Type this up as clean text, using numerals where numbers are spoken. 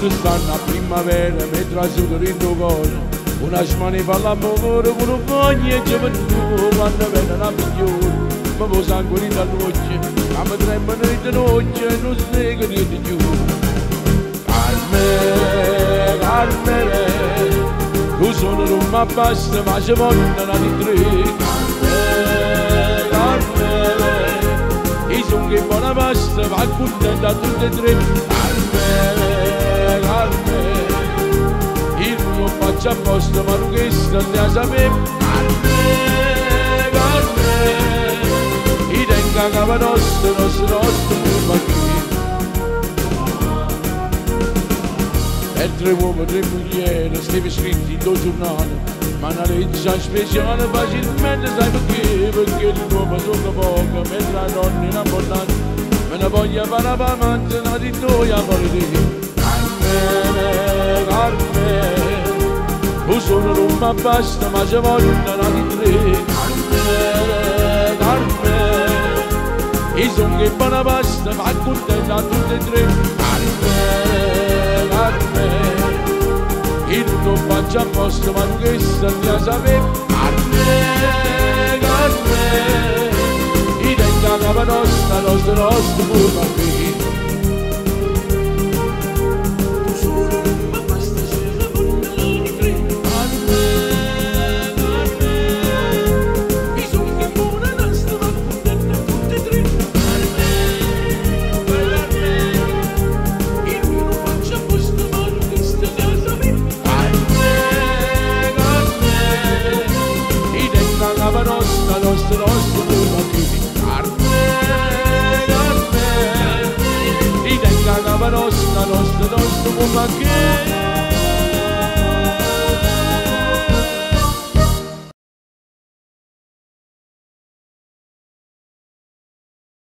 quando stanno a primavera mentre asciugano il tuo cuore una smani fa l'amore con un fogno e gioventù quando vengono a migliore ma poi sangue in la noce ma mi tremano di noce e non spiego niente più Carmine, Carmine tu sono non mi basta ma ci vogliono di tre Carmine, Carmine i sono che buona pasta va contenta a tutte e tre Carmine, Carmine il mio faccio apposta ma non che sta a sapere Carmine, Carmine i tenga cava nostra, ma che e tre uomini, tre mogliere, steve scritti in due giornali ma una legge speciale facilmente sai perché il uomo sono poco mentre la donna in abbondanza me ne voglio fare la pamanza ma di noi a fare te Carmine, Carmine tu sono non mi basta ma ci vogliono di tre Carmine, Carmine i sono che buona pasta ma contenta a tutte e tre Carmine, Carmine io non faccio apposta ma non che sta a sapere Carmine, Carmine i tenga cava nostra, nostra pure qui nostra pure qui Carmine, Carmine i tenga cava nostra pure qui